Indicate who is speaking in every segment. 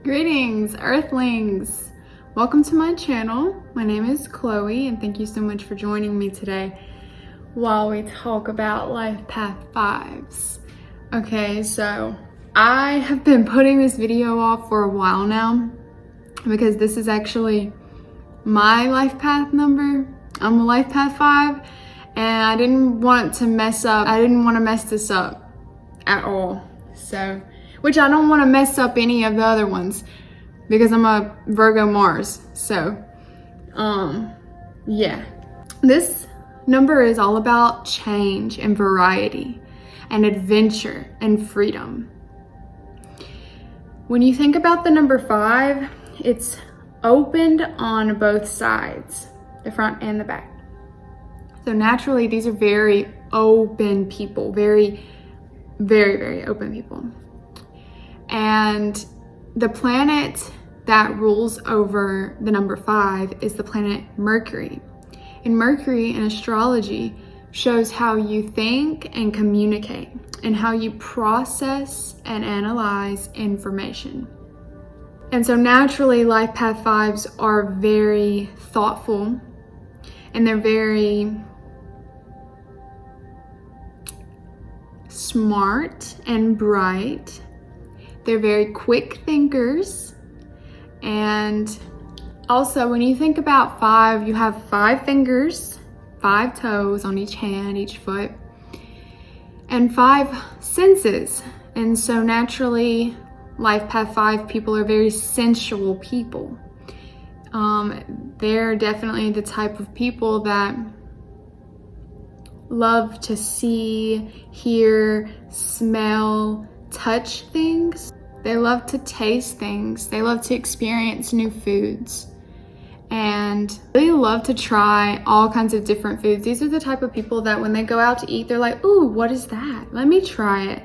Speaker 1: Greetings, Earthlings! Welcome to my channel. My name is Chloe, and thank you so much for joining me today while we talk about Life Path 5s. Okay, so I have been putting this video off for a while now because this is actually my Life Path number. I'm a Life Path 5, and I didn't want to mess up. I didn't want to mess this up at all. Which I don't want to mess up any of the other ones because I'm a Virgo Mars. Yeah. This number is all about change and variety and adventure and freedom. When you think about the number 5, it's opened on both sides, the front and the back. So naturally, these are very open people, very, very open people. And the planet that rules over the number 5 is the planet Mercury. And Mercury in astrology shows how you think and communicate and how you process and analyze information. And so naturally, Life Path 5s are very thoughtful and they're very smart and bright. They're very quick thinkers. And also, when you think about 5, you have 5 fingers, 5 toes on each hand, each foot, and 5 senses. And so naturally, Life Path 5 people are very sensual people. They're definitely the type of people that love to see, hear, smell, touch things. They love to taste things. They love to experience new foods. And they love to try all kinds of different foods. These are the type of people that when they go out to eat, they're like, ooh, what is that? Let me try it.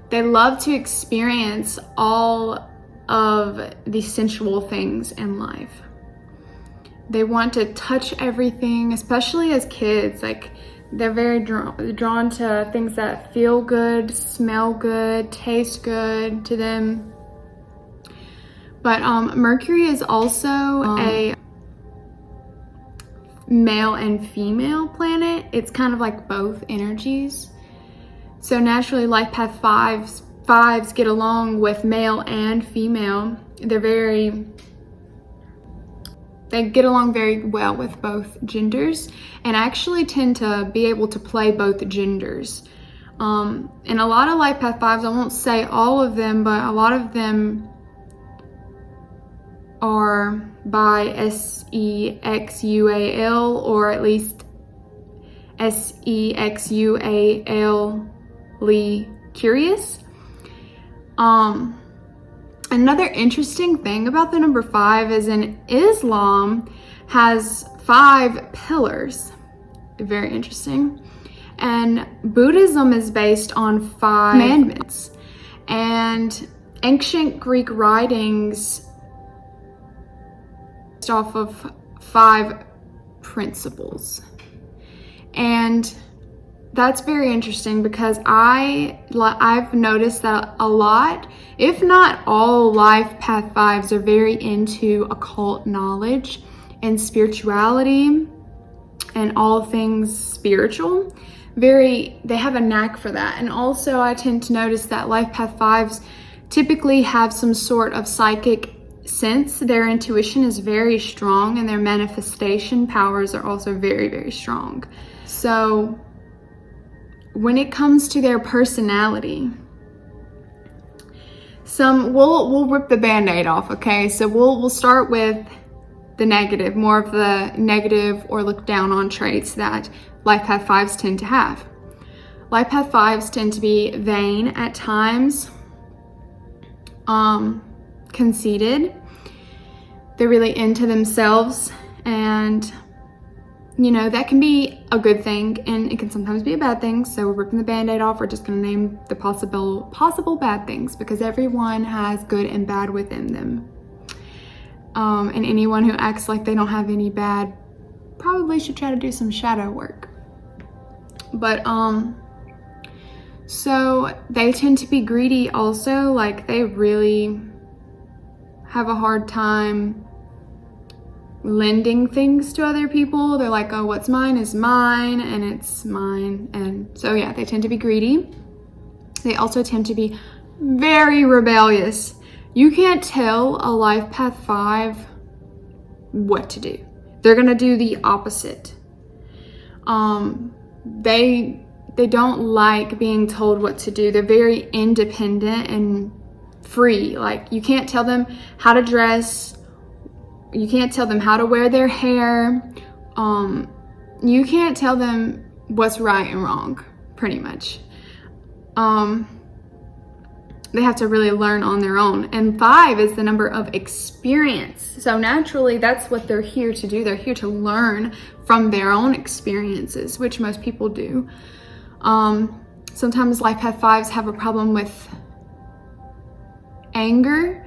Speaker 1: They love to experience all of the sensual things in life. They want to touch everything, especially as kids. Like, they're very drawn to things that feel good, smell good, taste good to them. But Mercury is also a male and female planet. It's kind of like both energies. So naturally, Life Path 5s get along with male and female. They get along very well with both genders and actually tend to be able to play both genders. And a lot of Life Path 5s, I won't say all of them, but a lot of them are bisexual, or at least sexually curious. Another interesting thing about the number 5 is in Islam has 5 pillars. Very interesting. And Buddhism is based on 5 commandments. And ancient Greek writings based off of 5 principles. And that's very interesting because I've noticed that a lot, if not all, Life Path 5s are very into occult knowledge and spirituality and all things spiritual. They have a knack for that. And also I tend to notice that Life Path 5s typically have some sort of psychic sense. Their intuition is very strong and their manifestation powers are also very strong. So when it comes to their personality, we'll rip the band-aid off, okay? So we'll start with the negative, more of the negative or look down on traits that Life Path 5s tend to have. Life Path 5s tend to be vain at times, conceited. They're really into themselves, and that can be a good thing and it can sometimes be a bad thing. So we're ripping the band-aid off. We're just going to name the possible bad things because everyone has good and bad within them. And anyone who acts like they don't have any bad probably should try to do some shadow work. But so they tend to be greedy also. Like, they really have a hard time lending things to other people. They're like, oh, what's mine is mine and it's mine. And so yeah, they tend to be greedy. They also tend to be very rebellious. You can't tell a Life Path 5 what to do. They're gonna do the opposite. They don't like being told what to do. They're very independent and free. Like, you can't tell them how to dress. You can't tell them how to wear their hair. You can't tell them what's right and wrong, pretty much. They have to really learn on their own. And 5 is the number of experience. So naturally, that's what they're here to do. They're here to learn from their own experiences, which most people do. Sometimes Life Path 5s have a problem with anger.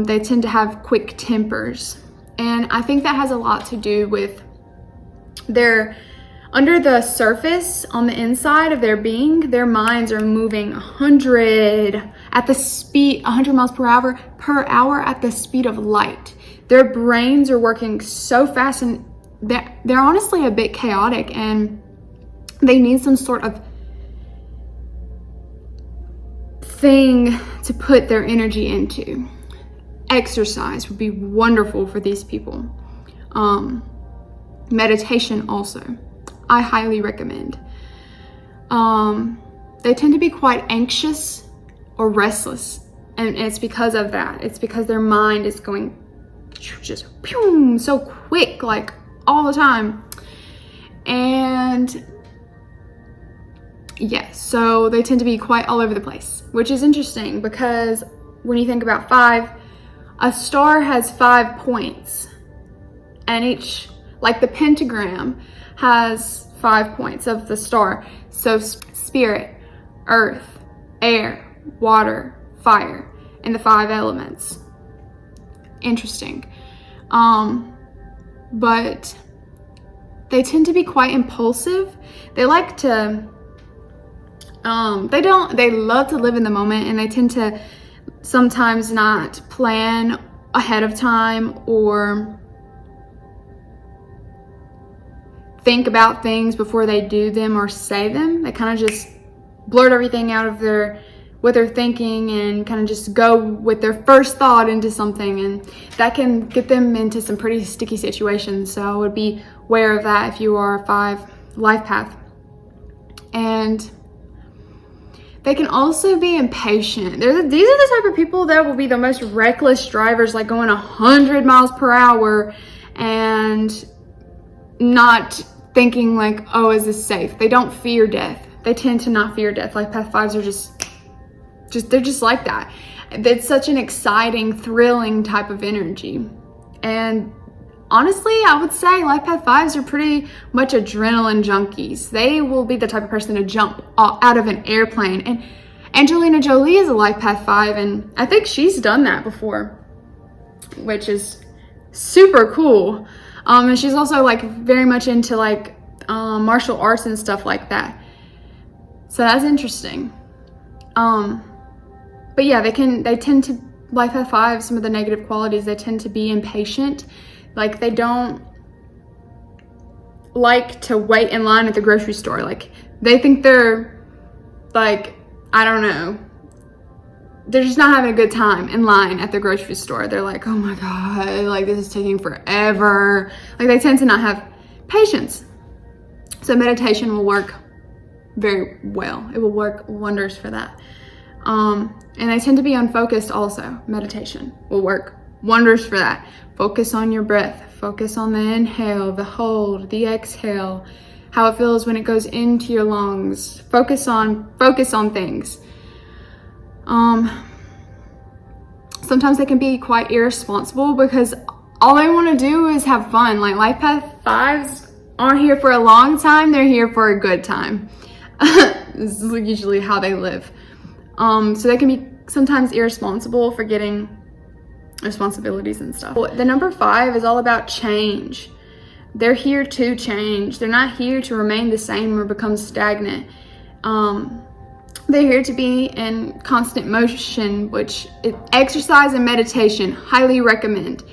Speaker 1: They tend to have quick tempers. And I think that has a lot to do with under the surface, on the inside of their being, their minds are moving 100 miles per hour at the speed of light. Their brains are working so fast, and they're honestly a bit chaotic, and they need some sort of thing to put their energy into. Exercise would be wonderful for these people. Meditation also, I highly recommend. They tend to be quite anxious or restless, and it's because of that. It's because their mind is going just so quick, like all the time. And yes, so they tend to be quite all over the place, which is interesting because when you think about 5, a star has 5 points, and each, like the pentagram, has 5 points of the star. So spirit, earth, air, water, fire, and the 5 elements. Interesting. But they tend to be quite impulsive. They like to, they love to live in the moment, and they tend to sometimes not plan ahead of time or think about things before they do them or say them. They kind of just blurt everything out of what they're thinking and kind of just go with their first thought into something, and that can get them into some pretty sticky situations. So I would be aware of that if you are a 5 Life Path. And they can also be impatient. These are the type of people that will be the most reckless drivers, like going 100 miles per hour and not thinking like, oh, is this safe? They don't fear death. They tend to not fear death. Life Path 5s are they're just like that. It's such an exciting, thrilling type of energy. And honestly, I would say Life Path 5s are pretty much adrenaline junkies. They will be the type of person to jump out of an airplane. And Angelina Jolie is a Life Path 5, and I think she's done that before, which is super cool. And she's also like very much into like martial arts and stuff like that. So that's interesting. But yeah, they tend to, Life Path 5, some of the negative qualities, they tend to be impatient. Like, they don't like to wait in line at the grocery store. Like, they think they're like, I don't know, they're just not having a good time in line at the grocery store. They're like, oh my God, like this is taking forever. Like, they tend to not have patience. So meditation will work very well. It will work wonders for that. And they tend to be unfocused also. Meditation will work wonders for that. Focus on your breath. Focus on the inhale, the hold, the exhale, how it feels when it goes into your lungs. Focus on things. Sometimes they can be quite irresponsible because all they want to do is have fun. Like, Life Path 5s aren't here for a long time. They're here for a good time. This is usually how they live. So they can be sometimes irresponsible, forgetting responsibilities and stuff. The number 5 is all about change. They're here to change. They're not here to remain the same or become stagnant. They're here to be in constant motion, which exercise and meditation, highly recommend.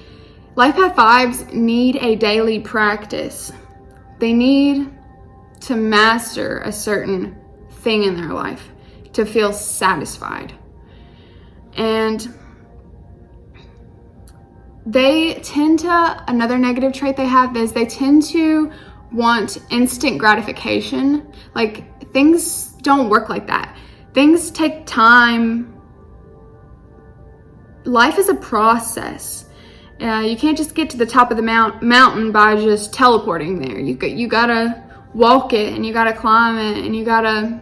Speaker 1: Life Path 5s need a daily practice. They need to master a certain thing in their life to feel satisfied. And they tend to, another negative trait they have is they tend to want instant gratification. Like, things don't work like that. Things take time. Life is a process. You can't just get to the top of the mountain by just teleporting there. You gotta walk it, and you gotta climb it, and you gotta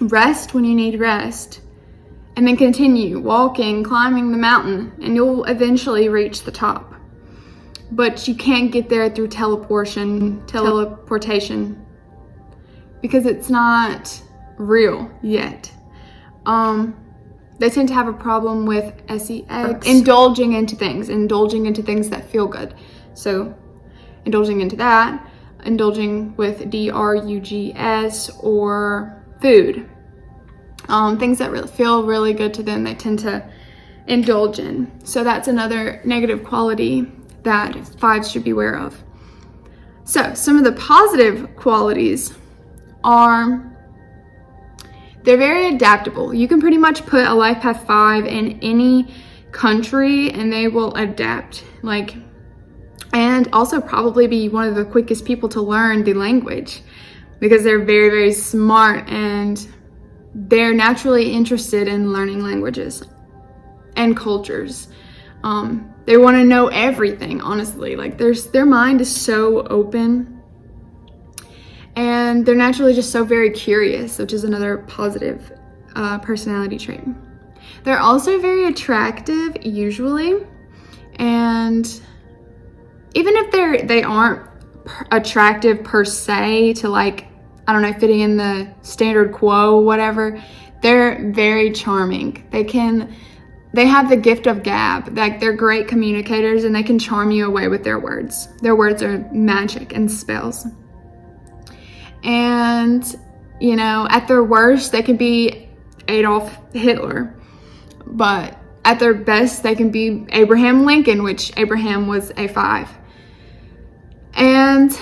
Speaker 1: rest when you need rest, and then continue walking, climbing the mountain, and you'll eventually reach the top. But you can't get there through teleportation, because it's not real yet. They tend to have a problem with sex, indulging into things that feel good. So indulging into that, indulging with drugs or food. Things that really feel really good to them, they tend to indulge in. So that's another negative quality that 5s should be aware of. So some of the positive qualities are they're very adaptable. You can pretty much put a Life Path 5 in any country and they will adapt. And also probably be one of the quickest people to learn the language, because they're very, very smart and they're naturally interested in learning languages and cultures. They want to know everything, honestly. Their mind is so open. And they're naturally just so very curious, which is another positive personality trait. They're also very attractive, usually. And even if they aren't attractive per se to fitting in the standard quo, whatever, they're very charming. They have the gift of gab. They're great communicators and they can charm you away with their words. Their words are magic and spells. And, at their worst, they can be Adolf Hitler. But at their best, they can be Abraham Lincoln, which Abraham was a 5. And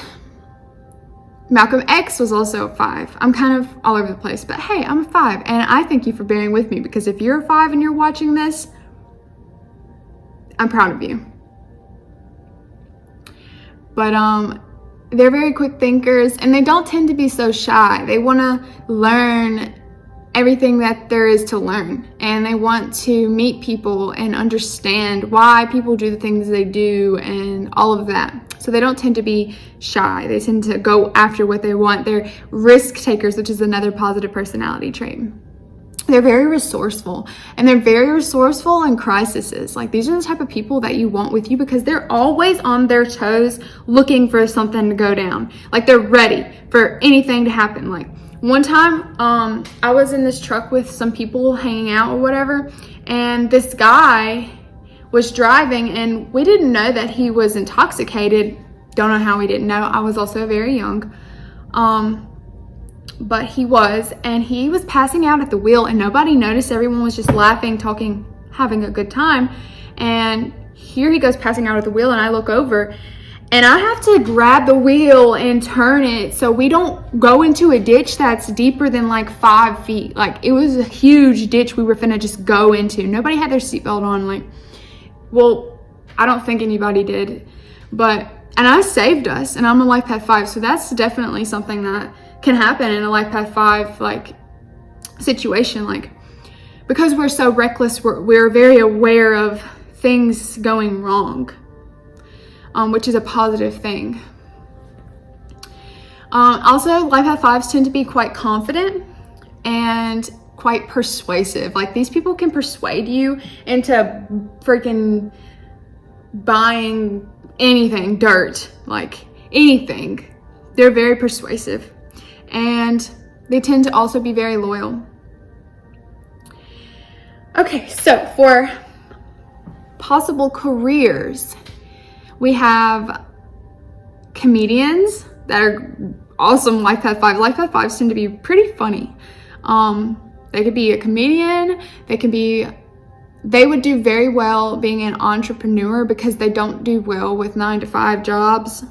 Speaker 1: Malcolm X was also a 5. I'm kind of all over the place, but hey, I'm a 5. And I thank you for bearing with me, because if you're a 5 and you're watching this, I'm proud of you. But, they're very quick thinkers and they don't tend to be so shy. They want to learn everything that there is to learn, and they want to meet people and understand why people do the things they do and all of that. So they don't tend to be shy. They tend to go after what they want. They're risk takers, which is another positive personality trait. They're very resourceful, and they're very resourceful in crises. These are the type of people that you want with you, because they're always on their toes looking for something to go down. They're ready for anything to happen. One time, I was in this truck with some people hanging out or whatever, and this guy was driving, and we didn't know that he was intoxicated. Don't know how we didn't know. I was also very young. But he was, and he was passing out at the wheel, and nobody noticed. Everyone was just laughing, talking, having a good time. And here he goes passing out at the wheel, and I look over, and I have to grab the wheel and turn it so we don't go into a ditch that's deeper than 5 feet. It was a huge ditch we were finna just go into. Nobody had their seatbelt on. I don't think anybody did, and I saved us, and I'm a Life Path 5, so that's definitely something that can happen in a Life Path 5 situation. Because we're so reckless, we're very aware of things going wrong, which is a positive thing. Also, Life Path 5s tend to be quite confident and quite persuasive. These people can persuade you into freaking buying anything, dirt, anything. They're very persuasive. And they tend to also be very loyal. Okay, so for possible careers, we have comedians that are awesome Life Path 5. Life Path 5s tend to be pretty funny. They could be a comedian. They would do very well being an entrepreneur because they don't do well with 9-to-5 jobs.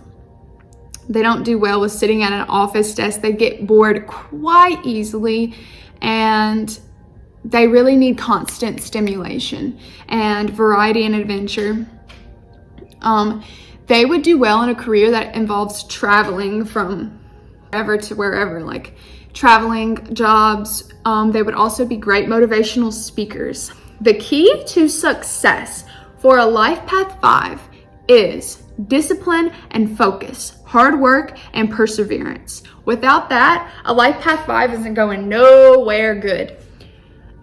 Speaker 1: They don't do well with sitting at an office desk. They get bored quite easily, and they really need constant stimulation and variety and adventure. They would do well in a career that involves traveling from wherever to wherever, like traveling jobs. They would also be great motivational speakers. The key to success for a Life Path 5 is discipline and focus, hard work and perseverance. Without that, a Life Path 5 isn't going nowhere good.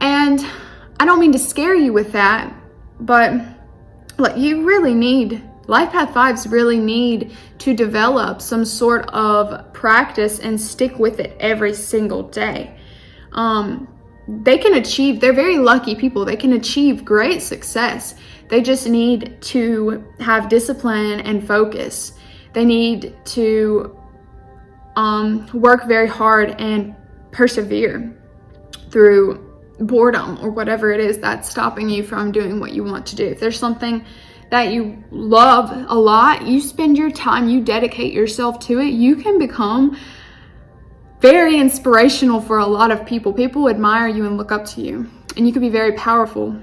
Speaker 1: And I don't mean to scare you with that, but look, Life Path 5s really need to develop some sort of practice and stick with it every single day. They're very lucky people. They can achieve great success. They just need to have discipline and focus. They need to work very hard and persevere through boredom or whatever it is that's stopping you from doing what you want to do. If there's something that you love a lot, you spend your time, you dedicate yourself to it, you can become very inspirational for a lot of people. People admire you and look up to you, and you can be very powerful.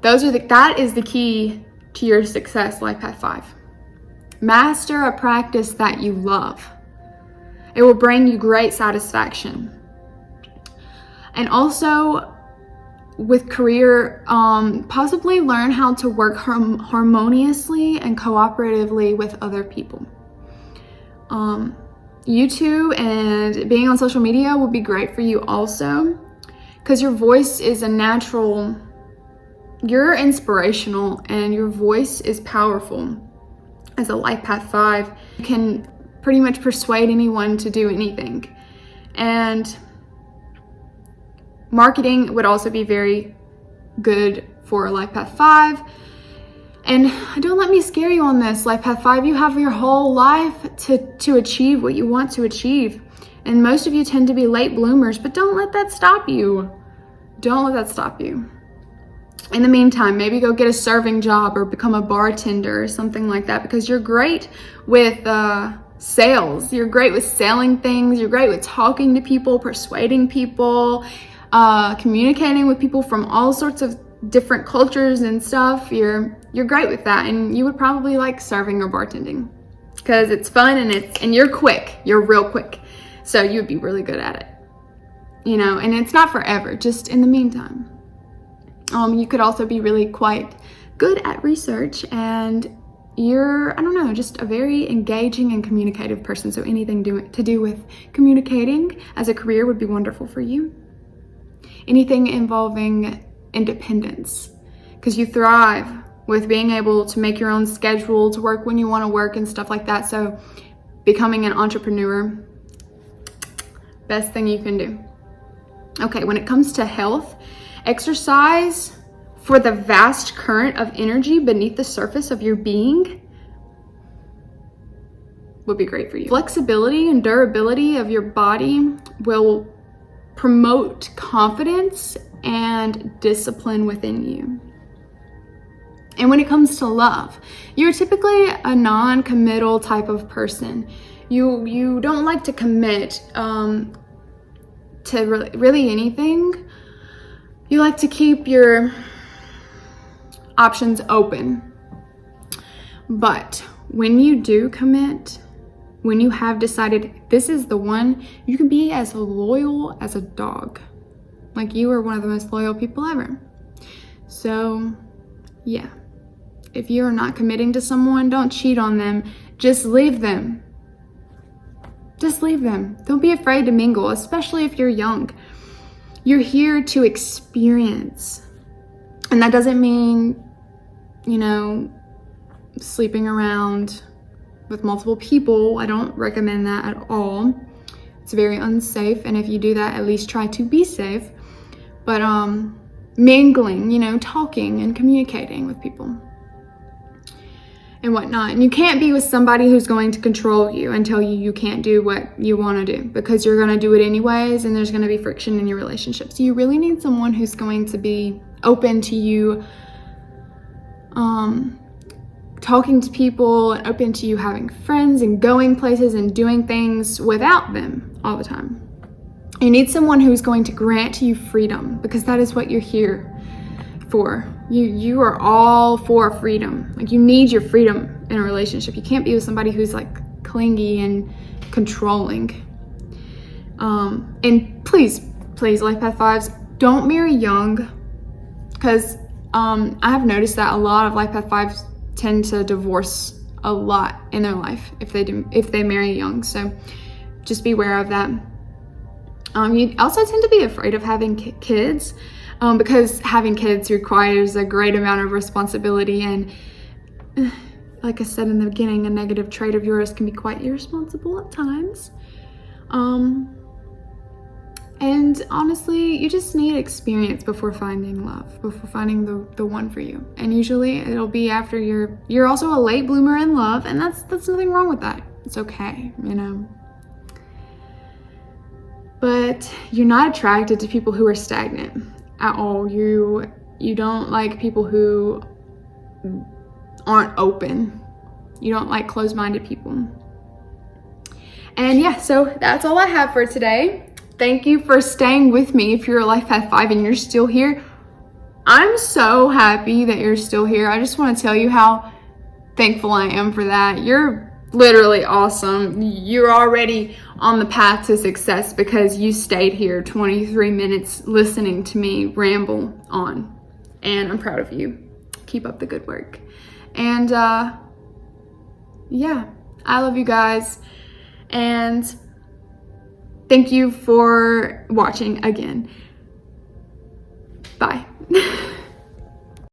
Speaker 1: That is the key to your success, Life Path 5. Master a practice that you love. It will bring you great satisfaction. And also with career, possibly learn how to work harmoniously and cooperatively with other people. YouTube and being on social media will be great for you also, because your voice is you're inspirational and your voice is powerful. As a Life Path 5, you can pretty much persuade anyone to do anything. And marketing would also be very good for a Life Path 5. And don't let me scare you on this, Life Path 5. You have your whole life to achieve what you want to achieve. And most of you tend to be late bloomers, but don't let that stop you. Don't let that stop you. In the meantime, maybe go get a serving job or become a bartender or something like that, because you're great with sales. You're great with selling things. You're great with talking to people, persuading people, communicating with people from all sorts of different cultures and stuff. You're great with that, and you would probably like serving or bartending because it's fun and you're quick. You're real quick, so you would be really good at it. And it's not forever, just in the meantime. You could also be really quite good at research, and you're, just a very engaging and communicative person. So anything to do with communicating as a career would be wonderful for you. Anything involving independence, because you thrive with being able to make your own schedule, to work when you want to work and stuff like that. So becoming an entrepreneur, best thing you can do. Okay, when it comes to health, exercise for the vast current of energy beneath the surface of your being would be great for you. Flexibility and durability of your body will promote confidence and discipline within you. And when it comes to love, you're typically a non-committal type of person. You don't like to commit to really anything. You like to keep your options open. But when you do commit, when you have decided this is the one, you can be as loyal as a dog. Like, you are one of the most loyal people ever. So yeah, if you're not committing to someone, don't cheat on them. Just leave them. Just leave them. Don't be afraid to mingle, especially if you're young. You're here to experience. And that doesn't mean, sleeping around with multiple people. I don't recommend that at all. It's very unsafe. And if you do that, at least try to be safe. But mingling, talking and communicating with people. and whatnot. And you can't be with somebody who's going to control you and tell you you can't do what you want to do, because you're going to do it anyways, and there's going to be friction in your relationship. So you really need someone who's going to be open to you talking to people, and open to you having friends and going places and doing things without them all the time. You need someone who's going to grant you freedom, because that is what you're here for. You are all for freedom. Like, you need your freedom in a relationship. You can't be with somebody who's like clingy and controlling. And please, Life Path 5s, don't marry young, because I have noticed that a lot of Life Path 5s tend to divorce a lot in their life if they marry young. So just be aware of that. You also tend to be afraid of having kids, because having kids requires a great amount of responsibility, and like I said in the beginning, a negative trait of yours can be quite irresponsible at times. And honestly, you just need experience before finding love, before finding the one for you. And usually it'll be after you're also a late bloomer in love, and that's nothing wrong with that. It's okay, you know. But you're not attracted to people who are stagnant at all. You don't like people who aren't open. You don't like closed-minded people. And yeah, so that's all I have for today. Thank you for staying with me. If you're a Life Path 5 and you're still here, I'm so happy that you're still here. I just want to tell you how thankful I am for that. You're literally awesome. You're already on the path to success because you stayed here 23 minutes listening to me ramble on. And I'm proud of you. Keep up the good work. And yeah, I love you guys. And thank you for watching again. Bye.